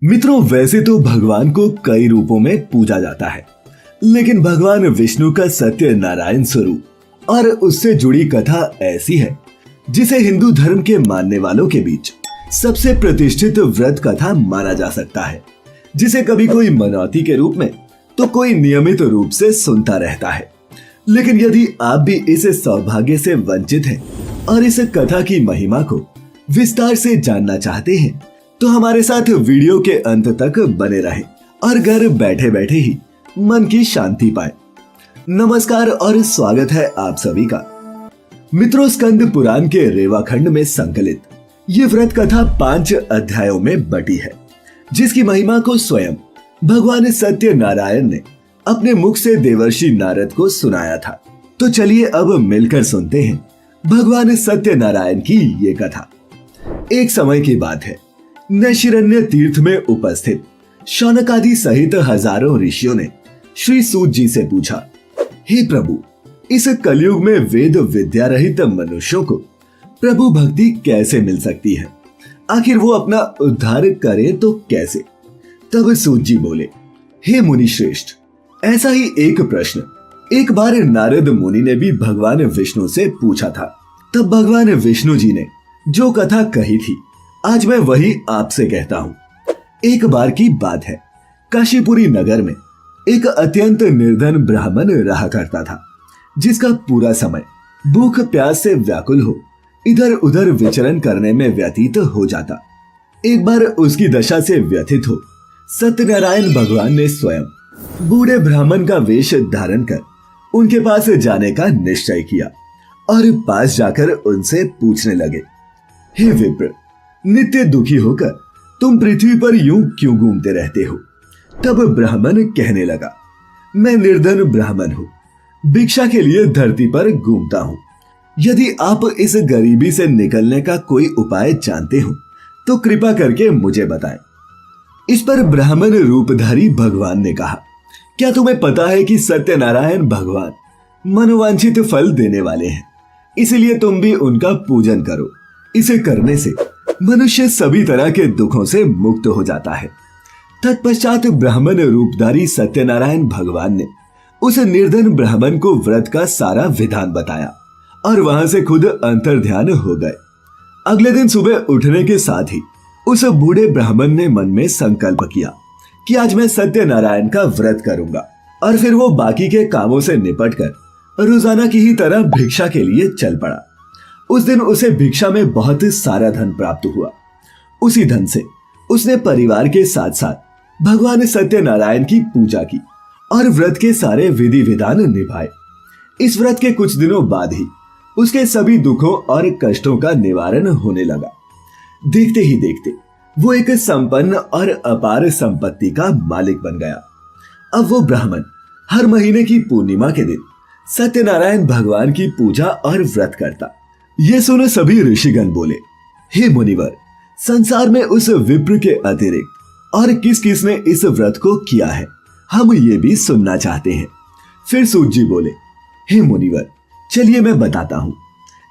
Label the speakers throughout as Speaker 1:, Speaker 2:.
Speaker 1: मित्रों, वैसे तो भगवान को कई रूपों में पूजा जाता है, लेकिन भगवान विष्णु का सत्य नारायण स्वरूप और उससे जुड़ी कथा ऐसी है जिसे हिंदू धर्म के मानने वालों के बीच सबसे प्रतिष्ठित व्रत कथा माना जा सकता है, जिसे कभी कोई मनौती के रूप में तो कोई नियमित रूप से सुनता रहता है। लेकिन यदि आप भी इस सौभाग्य से वंचित हैं और इस कथा की महिमा को विस्तार से जानना चाहते हैं, तो हमारे साथ वीडियो के अंत तक बने रहें और घर बैठे बैठे ही मन की शांति पाए। नमस्कार और स्वागत है आप सभी का। मित्रों, स्कंद पुराण के रेवाखंड में संकलित ये व्रत कथा 5 अध्यायों में बटी है, जिसकी महिमा को स्वयं भगवान सत्य नारायण ने अपने मुख से देवर्षि नारद को सुनाया था। तो चलिए अब मिलकर सुनते हैं भगवान सत्य नारायण की ये कथा। एक समय की बात है, नैशिरण्य तीर्थ में उपस्थित शौनक आदि सहित हजारों ऋषियों ने श्री सूत जी से पूछा, हे प्रभु, इस कलयुग में वेद विद्या रहित मनुष्यों को प्रभु भक्ति कैसे मिल सकती है? आखिर वो अपना उद्धार करे तो कैसे? तब सूत जी बोले, हे मुनि श्रेष्ठ, ऐसा ही एक प्रश्न एक बार नारद मुनि ने भी भगवान विष्णु से पूछा था। तब भगवान विष्णु जी ने जो कथा कही थी, आज मैं वही आपसे कहता हूं। एक बार की बात है, काशीपुरी नगर में एक अत्यंत निर्धन ब्राह्मण रहा करता था, जिसका पूरा समय भूख प्यास से व्याकुल हो इधर उधर विचरण करने में व्यतीत हो जाता। एक बार उसकी दशा से व्यथित हो सत्यनारायण भगवान ने स्वयं बूढ़े ब्राह्मण का वेश धारण कर उनके पास जाने का निश्चय किया और पास जाकर उनसे पूछने लगे, हे विप्र, नित्य दुखी होकर तुम पृथ्वी पर यूं क्यों घूमते रहते हो? तब ब्राह्मण कहने लगा, मैं निर्धन ब्राह्मण हूँ, भिक्षा के लिए धरती पर घूमता हूँ। यदि आप इस गरीबी से निकलने का कोई उपाय जानते हो तो कृपा करके मुझे बताएं। इस पर ब्राह्मण रूपधारी भगवान ने कहा, क्या तुम्हें पता है कि सत्यनारायण भगवान मनोवांछित फल देने वाले हैं, इसलिए तुम भी उनका पूजन करो। इसे करने से मनुष्य सभी तरह के दुखों से मुक्त हो जाता है। तत्पश्चात ब्राह्मण रूपधारी सत्यनारायण भगवान ने उस निर्धन ब्राह्मण को व्रत का सारा विधान बताया और वहां से खुद अंतर्ध्यान हो गए। अगले दिन सुबह उठने के साथ ही उस बूढ़े ब्राह्मण ने मन में संकल्प किया कि आज मैं सत्यनारायण का व्रत करूंगा, और फिर वो बाकी के कामों से निपटकर रोजाना की ही तरह भिक्षा के लिए चल पड़ा। उस दिन उसे भिक्षा में बहुत सारा धन प्राप्त हुआ। उसी धन से उसने परिवार के साथ साथ भगवान सत्यनारायण की पूजा की और व्रत के सारे विधि विधान निभाए। इस व्रत के कुछ दिनों बाद ही उसके सभी दुखों और कष्टों का निवारण होने लगा। देखते ही देखते वो एक संपन्न और अपार संपत्ति का मालिक बन गया। अब वो ब्राह्मण हर महीने की पूर्णिमा के दिन सत्यनारायण भगवान की पूजा और व्रत करता। ये सुने सभी ऋषिगण बोले, हे मुनिवर, संसार में उस विप्र के अतिरिक्त और किस किस ने इस व्रत को किया है, हम ये भी सुनना चाहते हैं। फिर सूत जी बोले, हे मुनिवर, चलिए मैं बताता हूं।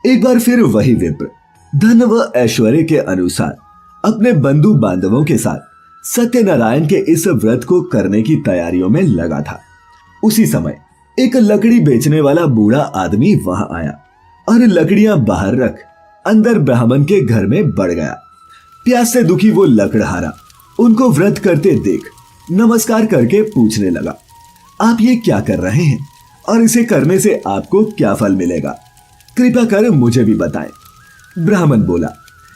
Speaker 1: एक बार फिर वही विप्र धन व ऐश्वर्य के अनुसार अपने बंधु बांधवों के साथ सत्यनारायण के इस व्रत को करने की तैयारियों में लगा था। उसी समय एक लकड़ी बेचने वाला बूढ़ा आदमी वहां आया और लकड़ियां बाहर रख अंदर ब्राह्मण के घर में बढ़ गया। प्यास से दुखी वो लकड़हारा उनको व्रत करते देख नमस्कार करके पूछने लगा, आप ये क्या कर रहे हैं और इसे करने से आपको क्या फल मिलेगा? कृपा कर मुझे भी बताएं। ब्राह्मण बोला,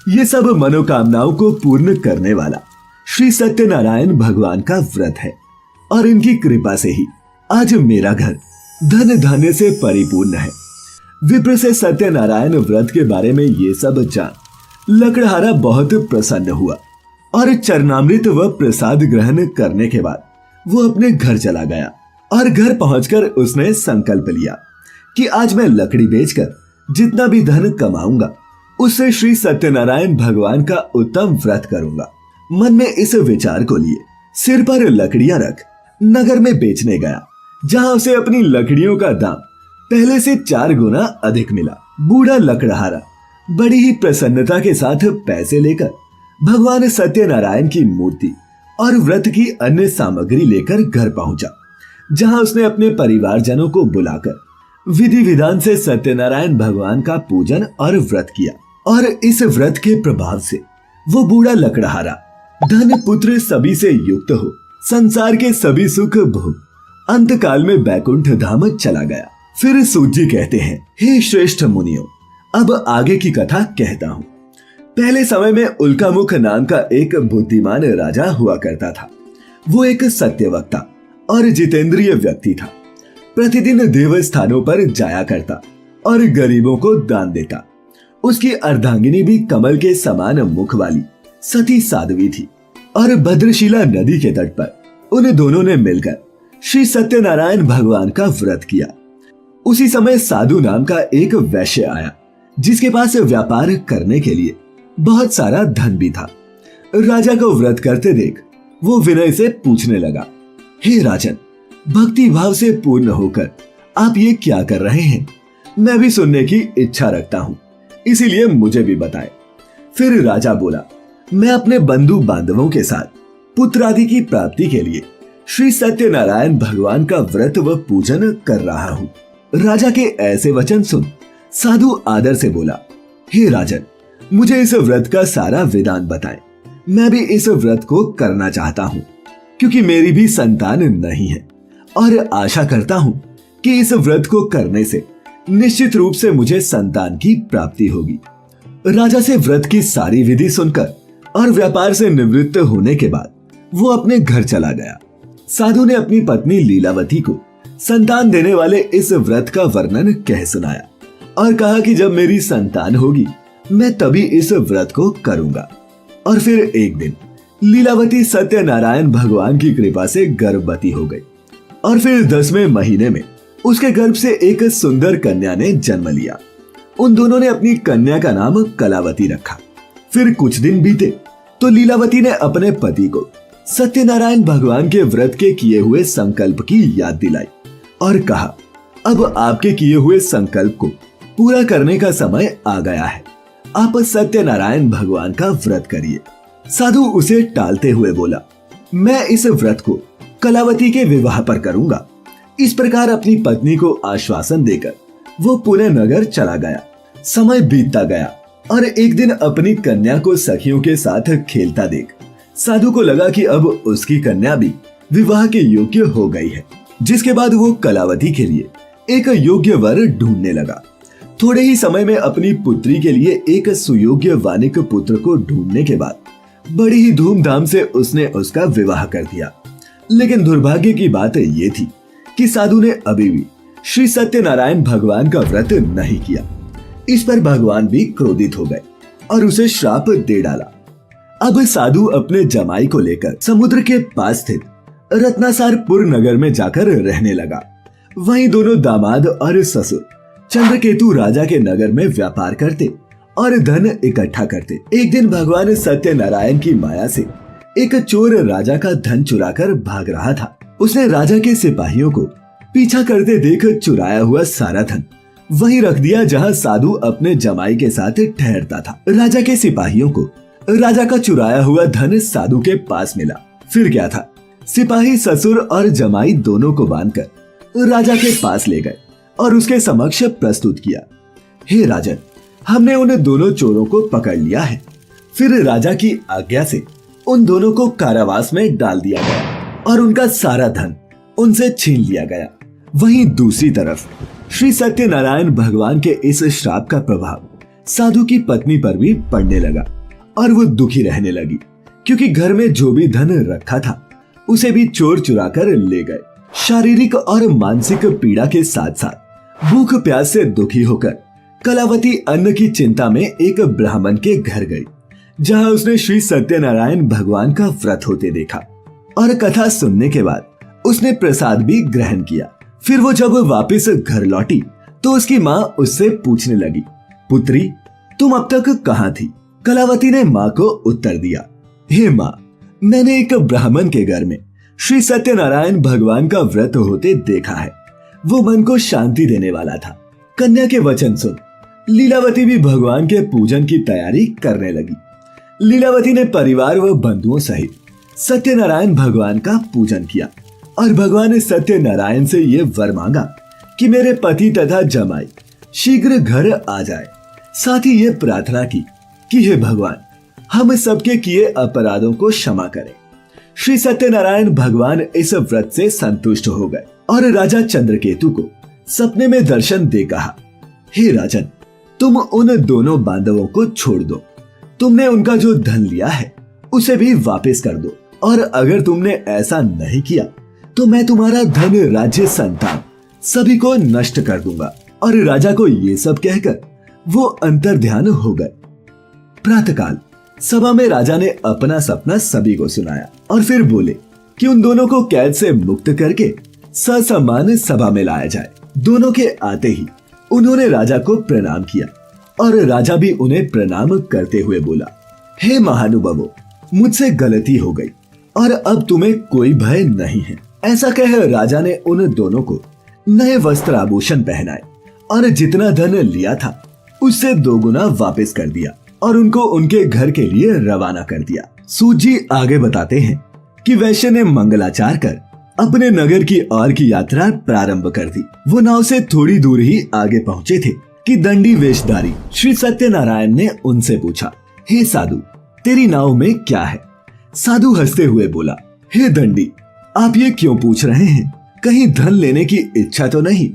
Speaker 1: ये सब मनोकामनाओं को पूर्ण करने वाला श्री सत्यनारायण भगवान का व्रत है, और इनकी कृपा से ही आज मेरा घर धन धान्य से परिपूर्ण है। विप्र से सत्यनारायण व्रत के बारे में ये सब जान लकड़हारा बहुत प्रसन्न हुआ और चरणामृत व प्रसाद ग्रहण करने के बाद वो अपने घर चला गया। और घर पहुंचकर उसने संकल्प लिया कि आज मैं लकड़ी बेचकर जितना भी धन कमाऊंगा उससे श्री सत्यनारायण भगवान का उत्तम व्रत करूंगा। मन में इस विचार को लिए सिर पर लकड़ियां रख नगर में बेचने गया, जहां उसे अपनी लकड़ियों का दाम पहले से 4 गुना अधिक मिला। बूढ़ा लकड़हारा बड़ी ही प्रसन्नता के साथ पैसे लेकर भगवान सत्यनारायण की मूर्ति और व्रत की अन्य सामग्री लेकर घर पहुंचा, जहां उसने अपने परिवारजनों को बुलाकर विधि विधान से सत्यनारायण भगवान का पूजन और व्रत किया। और इस व्रत के प्रभाव से वो बूढ़ा लकड़हारा धन पुत्र सभी से युक्त हो संसार के सभी सुख भोग अंत काल में बैकुंठ धाम चला गया। फिर सूत जी कहते हैं, हे श्रेष्ठ मुनियों, अब आगे की कथा कहता हूँ। पहले समय में उल्कामुख नाम का एक बुद्धिमान राजा हुआ करता था। वो एक सत्यवक्ता और जितेंद्रिय व्यक्ति था। प्रतिदिन देव स्थानों पर जाया करता और गरीबों को दान देता। उसकी अर्धांगिनी भी कमल के समान मुख वाली सती साध्वी थी और भद्रशिला नदी के तट पर उन दोनों ने मिलकर श्री सत्यनारायण भगवान का व्रत किया। उसी समय साधु नाम का एक वैश्य आया, जिसके पास व्यापार करने के लिए बहुत सारा धन भी था। राजा को व्रत करते देख वो विनय से पूछने लगा, हे राजन, भक्ति भाव से पूर्ण होकर आप ये क्या कर रहे हैं? मैं भी सुनने की इच्छा रखता हूँ, इसीलिए मुझे भी बताएं। फिर राजा बोला, मैं अपने बंधु बांधवों के साथ पुत्र आदि की प्राप्ति के लिए श्री सत्यनारायण भगवान का व्रत व पूजन कर रहा हूँ। राजा के ऐसे वचन सुन साधु आदर से बोला, हे राजन, मुझे इस व्रत का सारा विधान बताएं। मैं भी इस व्रत को करना चाहता हूँ, क्योंकि मेरी भी संतान नहीं है और आशा करता हूँ कि इस व्रत को करने से निश्चित रूप से मुझे संतान की प्राप्ति होगी। राजा से व्रत की सारी विधि सुनकर और व्यापार से निवृत्त होने के बाद वो अपने घर चला गया। साधु ने अपनी पत्नी लीलावती को संतान देने वाले इस व्रत का वर्णन कह सुनाया और कहा कि जब मेरी संतान होगी मैं तभी इस व्रत को करूंगा। और फिर एक दिन लीलावती सत्यनारायण भगवान की कृपा से गर्भवती हो गई और फिर 10वें महीने में उसके गर्भ से एक सुंदर कन्या ने जन्म लिया। उन दोनों ने अपनी कन्या का नाम कलावती रखा। फिर कुछ दिन बीते तो लीलावती ने अपने पति को सत्यनारायण भगवान के व्रत के किए हुए संकल्प की याद दिलाई और कहा, अब आपके किए हुए संकल्प को पूरा करने का समय आ गया है, आप सत्यनारायण भगवान का व्रत करिए। साधु उसे टालते हुए बोला, मैं इस व्रत को कलावती के विवाह पर करूंगा। इस प्रकार अपनी पत्नी को आश्वासन देकर वो पुणे नगर चला गया। समय बीतता गया और एक दिन अपनी कन्या को सखियों के साथ खेलता देख साधु को लगा कि अब उसकी कन्या भी विवाह के योग्य हो गई है, जिसके बाद वो कलावती के लिए एक योग्य वर ढूंढने लगा। थोड़े ही समय में अपनी पुत्री के लिए एक सुयोग्य वानिक पुत्र को ढूंढने के बाद बड़ी ही धूमधाम से उसने उसका विवाह कर दिया। लेकिन दुर्भाग्य की बात ये थी कि साधु ने अभी भी श्री सत्यनारायण भगवान का व्रत नहीं किया। इस पर भगवान भी क्रोधित हो गए और उसे श्राप दे डाला। अब साधु अपने जमाई को लेकर समुद्र के पास स्थित रत्नासारपुर नगर में जाकर रहने लगा। वहीं दोनों दामाद और ससुर चंद्रकेतु राजा के नगर में व्यापार करते और धन इकट्ठा करते। एक दिन भगवान सत्यनारायण की माया से एक चोर राजा का धन चुराकर भाग रहा था। उसने राजा के सिपाहियों को पीछा करते देख चुराया हुआ सारा धन वहीं रख दिया जहां साधु अपने जमाई के साथ ठहरता था। राजा के सिपाहियों को राजा का चुराया हुआ धन साधु के पास मिला। फिर क्या था, सिपाही ससुर और जमाई दोनों को बांधकर राजा के पास ले गए और उसके समक्ष प्रस्तुत किया, हे राजन, हमने उन दोनों चोरों को पकड़ लिया है। फिर राजा की आज्ञा से उन दोनों को कारावास में डाल दिया गया और उनका सारा धन उनसे छीन लिया गया। वहीं दूसरी तरफ श्री सत्यनारायण भगवान के इस श्राप का प्रभाव साधु की पत्नी पर भी पड़ने लगा और वो दुखी रहने लगी, क्योंकि घर में जो भी धन रखा था उसे भी चोर चुरा कर ले गए। शारीरिक और मानसिक पीड़ा के साथ साथ भूख प्यास से दुखी होकर कलावती अन्न की चिंता में एक ब्राह्मण के घर गई, जहां उसने श्री सत्यनारायण भगवान का व्रत होते देखा और कथा सुनने के बाद उसने प्रसाद भी ग्रहण किया। फिर वो जब वापस घर लौटी तो उसकी माँ उससे पूछने लगी, पुत्री, तुम अब तक कहाँ थी? कलावती ने माँ को उत्तर दिया, हे माँ, मैंने एक ब्राह्मण के घर में श्री सत्यनारायण भगवान का व्रत होते देखा है। वो मन को शांति देने वाला था। कन्या के वचन सुन लीलावती भी भगवान के पूजन की तैयारी करने लगी। लीलावती ने परिवार व बंधुओं सहित सत्यनारायण भगवान का पूजन किया और भगवान ने सत्यनारायण से ये वर मांगा कि मेरे पति तथा जमाई शीघ्र घर आ जाए। साथ ही ये प्रार्थना की कि हे भगवान, हम सबके किए अपराधों को क्षमा करें। श्री सत्यनारायण भगवान इस व्रत से संतुष्ट हो गए और राजा चंद्रकेतु को सपने में दर्शन दे कहा, हे राजन, तुम उन दोनों बांधवों को छोड़ दो। तुमने उनका जो धन लिया है उसे भी वापस कर दो, और अगर तुमने ऐसा नहीं किया तो मैं तुम्हारा धन, राज्य, संतान सभी को नष्ट कर दूंगा। और राजा को ये सब कहकर वो अंतर्ध्यान हो गए। प्रातःकाल सभा में राजा ने अपना सपना सभी को सुनाया और फिर बोले कि उन दोनों को कैद से मुक्त करके ससम्मान सभा में लाया जाए। दोनों के आते ही उन्होंने राजा को प्रणाम किया और राजा भी उन्हें प्रणाम करते हुए बोला, हे महानुभावों, मुझसे गलती हो गई और अब तुम्हें कोई भय नहीं है। ऐसा कह राजा ने उन दोनों को नए वस्त्र आभूषण पहनाए और जितना धन लिया था उससे 2 गुना वापस कर दिया और उनको उनके घर के लिए रवाना कर दिया। सूत जी आगे बताते हैं कि वैश्य ने मंगलाचार कर अपने नगर की ओर की यात्रा प्रारंभ कर दी। वो नाव से थोड़ी दूर ही आगे पहुंचे थे कि दंडी वेशधारी श्री सत्यनारायण ने उनसे पूछा, हे साधु, तेरी नाव में क्या है? साधु हंसते हुए बोला, हे दंडी, आप ये क्यों पूछ रहे हैं? कहीं धन लेने की इच्छा तो नहीं?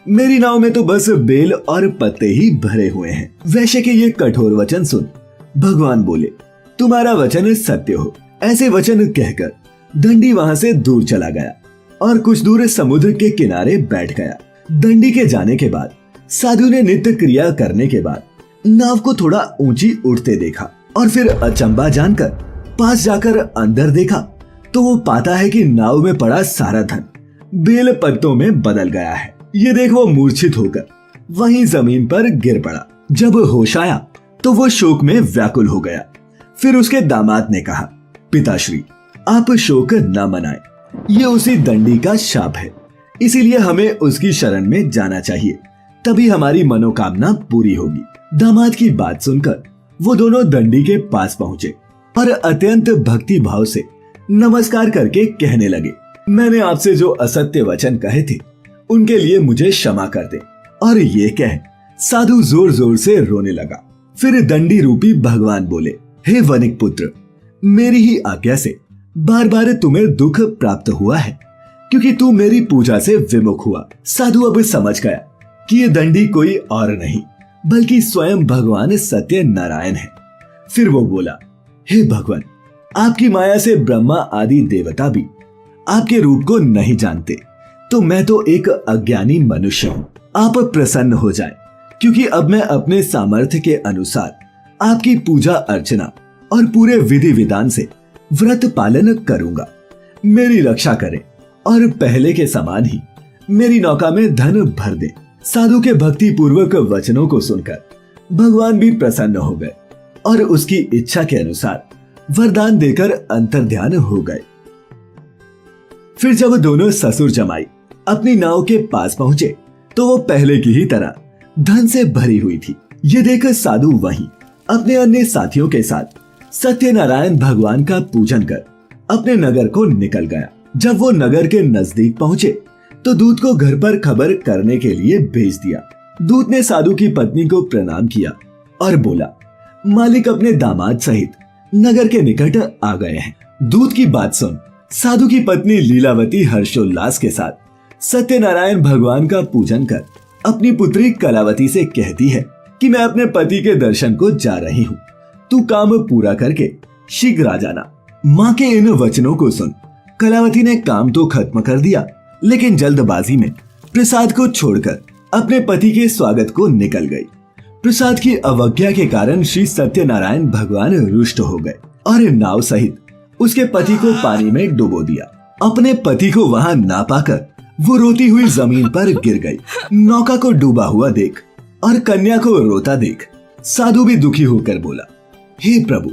Speaker 1: मेरी नाव में तो बस बेल और पत्ते ही भरे हुए हैं। वैश्य के ये कठोर वचन सुन भगवान बोले, तुम्हारा वचन सत्य हो। ऐसे वचन कहकर दंडी वहां से दूर चला गया और कुछ दूर समुद्र के किनारे बैठ गया। दंडी के जाने के बाद साधु ने नित्य क्रिया करने के बाद नाव को थोड़ा ऊंची उठते देखा और फिर अचंबा जानकर पास जाकर अंदर देखा तो वो पाता है कि नाव में पड़ा सारा धन बेल पत्तों में बदल गया है। ये देख वो मूर्छित होकर वहीं जमीन पर गिर पड़ा। जब होश आया तो वो शोक में व्याकुल हो गया। फिर उसके दामाद ने कहा, पिताश्री, आप शोक न मनाएं, ये उसी दंडी का शाप है, इसीलिए हमें उसकी शरण में जाना चाहिए, तभी हमारी मनोकामना पूरी होगी। दामाद की बात सुनकर वो दोनों दंडी के पास पहुंचे और अत्यंत भक्ति भाव से नमस्कार करके कहने लगे, मैंने आपसे जो असत्य वचन कहे थे उनके लिए मुझे क्षमा कर दे। और ये कह साधु जोर जोर से रोने लगा। फिर दंडी रूपी भगवान बोले, हे वनिक पुत्र, मेरी ही आज्ञा से बार बार तुम्हें दुख प्राप्त हुआ है क्योंकि तू मेरी पूजा से विमुख हुआ। साधु अब समझ गया कि ये दंडी कोई और नहीं बल्कि स्वयं भगवान सत्यनारायण है। फिर वो बोला, हे भगवान, आपकी माया से ब्रह्मा आदि देवता भी आपके रूप को नहीं जानते, तो मैं तो एक अज्ञानी मनुष्य हूँ। आप प्रसन्न हो जाएं, क्योंकि अब मैं अपने सामर्थ्य के अनुसार आपकी पूजा अर्चना और पूरे विधि विधान से व्रत पालन करूंगा। मेरी रक्षा करें और पहले के समान ही मेरी नौका में धन भर दे। साधु के भक्ति पूर्वक वचनों को सुनकर भगवान भी प्रसन्न हो गए और उसकी इच्छा के अनुसार वरदान देकर अंतर्ध्यान हो गए। फिर जब दोनों ससुर जमाई अपनी नाव के पास पहुंचे तो वो पहले की ही तरह धन से भरी हुई थी। ये देखकर साधु वहीं अपने अन्य साथियों के साथ सत्यनारायण भगवान का पूजन कर अपने नगर को निकल गया। जब वो नगर के नजदीक पहुंचे तो दूत को घर पर खबर करने के लिए भेज दिया। दूत ने साधु की पत्नी को प्रणाम किया और बोला, मालिक अपने दामाद सहित नगर के निकट आ गए हैं। दूत की बात सुन साधु की पत्नी लीलावती हर्षोल्लास के साथ सत्यनारायण भगवान का पूजन कर अपनी पुत्री कलावती से कहती है कि मैं अपने पति के दर्शन को जा रही हूँ, तू काम पूरा करके शीघ्र आ जाना। माँ के इन वचनों को सुन कलावती ने काम तो खत्म कर दिया, लेकिन जल्दबाजी में प्रसाद को छोड़कर अपने पति के स्वागत को निकल गई। प्रसाद की अवज्ञा के कारण श्री सत्यनारायण भगवान रुष्ट हो गए और नाव सहित उसके पति को पानी में डुबो दिया। अपने पति को वहां ना पाकर वो रोती हुई जमीन पर गिर गई। नौका को डूबा हुआ देख और कन्या को रोता देख साधु भी दुखी होकर बोला, हे प्रभु,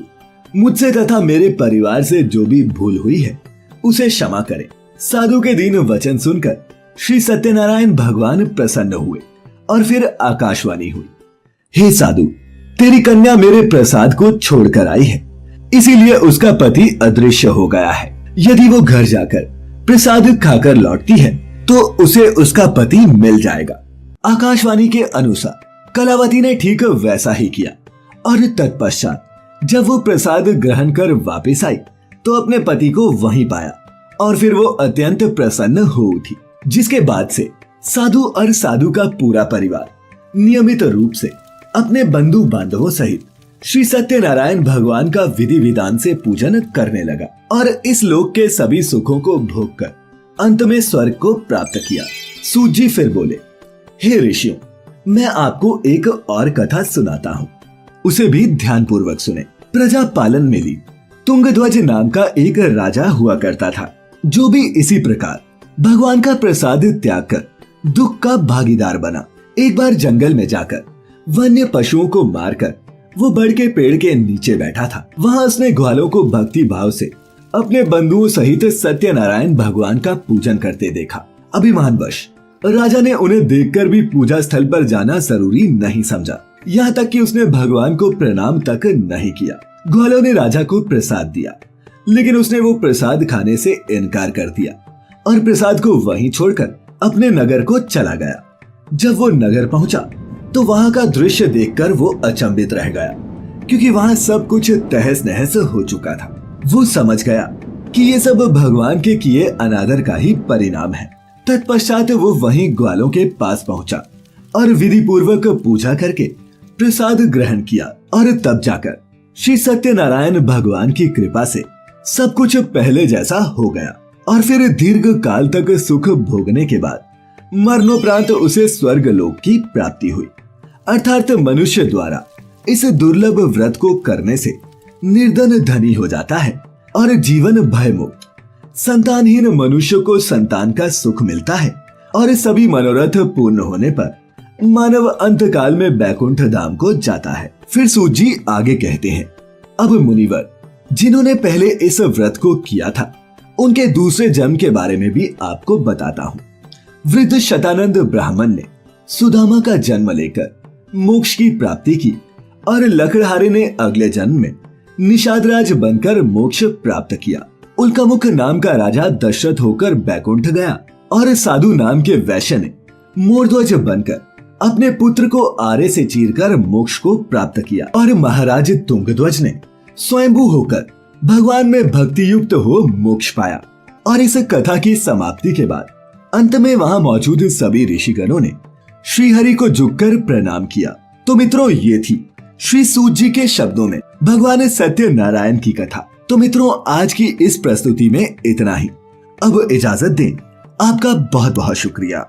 Speaker 1: मुझसे तथा मेरे परिवार से जो भी भूल हुई है उसे क्षमा करें। साधु के दीन वचन सुनकर श्री सत्यनारायण भगवान प्रसन्न हुए और फिर आकाशवाणी हुई, हे साधु, तेरी कन्या मेरे प्रसाद को छोड़कर आई है, इसीलिए उसका पति अदृश्य हो गया है। यदि वो घर जाकर प्रसाद खाकर लौटती है तो उसे उसका पति मिल जाएगा। आकाशवाणी के अनुसार कलावती ने ठीक वैसा ही किया और तत्पश्चात जब वो प्रसाद ग्रहण कर वापस आई तो अपने पति को वहीं पाया और फिर वो अत्यंत प्रसन्न हो उठी। जिसके बाद से साधु और साधु का पूरा परिवार नियमित रूप से अपने बंधु बांधवों सहित श्री सत्यनारायण भगवान का विधि विधान से पूजन करने लगा और इस लोक के सभी सुखों को भोग कर अंत में स्वर्ग को प्राप्त किया। सूत जी फिर बोले, हे ऋषियों, मैं आपको एक और कथा सुनाता हूँ, उसे भी ध्यान पूर्वक सुने। प्रजा पालन में ली तुंगध्वज नाम का एक राजा हुआ करता था, जो भी इसी प्रकार भगवान का प्रसाद त्याग कर दुख का भागीदार बना। एक बार जंगल में जाकर वन्य पशुओं को मारकर वो बड़ के पेड़ के नीचे बैठा था। वहां उसने ग्वालों को भक्ति भाव से अपने बंधुओं सहित सत्यनारायण भगवान का पूजन करते देखा। अभिमानवश राजा ने उन्हें देखकर भी पूजा स्थल पर जाना जरूरी नहीं समझा, यहाँ तक कि उसने भगवान को प्रणाम तक नहीं किया। ग्वालों ने राजा को प्रसाद दिया, लेकिन उसने वो प्रसाद खाने से इनकार कर दिया और प्रसाद को वहीं छोड़कर अपने नगर को चला गया। जब वो नगर पहुंचा तो वहां का दृश्य देखकर वो अचंभित रह गया, क्योंकि वहां सब कुछ तहस नहस हो चुका था। वो समझ गया कि ये सब भगवान के किए अनादर का ही परिणाम है। तत्पश्चात वो वहीं ग्वालों के पास पहुंचा और विधि पूर्वक पूजा करके प्रसाद ग्रहण किया और तब जाकर श्री सत्यनारायण भगवान की कृपा से सब कुछ पहले जैसा हो गया और फिर दीर्घ काल तक सुख भोगने के बाद मरणोपरांत उसे स्वर्ग लोक की प्राप्ति हुई। अर्थात मनुष्य द्वारा इस दुर्लभ व्रत को करने से निर्धन धनी हो जाता है और जीवन भय मुक्त। संतानहीन मनुष्य को संतान का सुख मिलता है और सभी मनोरथ पूर्ण होने पर मानव अंत काल में बैकुंठ धाम को जाता है। फिर सूत जी आगे कहते हैं, अब मुनिवर जिन्होंने पहले इस व्रत को किया था उनके दूसरे जन्म के बारे में भी आपको बताता हूँ। वृद्ध शतानंद ब्राह्मण ने सुदामा का जन्म लेकर मोक्ष की प्राप्ति की और लकड़हारे ने अगले जन्म में निषादराज बनकर मोक्ष प्राप्त किया। उल्कामुख नाम का राजा दशरथ होकर बैकुंठ गया और साधु नाम के वैश्य ने मोरध्वज बनकर अपने पुत्र को आरे से चीरकर मोक्ष को प्राप्त किया और महाराज तुंगध्वज ने स्वयंभू होकर भगवान में भक्ति युक्त हो मोक्ष पाया। और इस कथा की समाप्ति के बाद अंत में वहां मौजूद सभी ऋषिगणों ने श्रीहरि को झुककर प्रणाम किया। तो मित्रों, ये थी श्री सूत जी के शब्दों में भगवान सत्यनारायण की कथा। तो मित्रों, आज की इस प्रस्तुति में इतना ही। अब इजाजत दें, आपका बहुत बहुत शुक्रिया।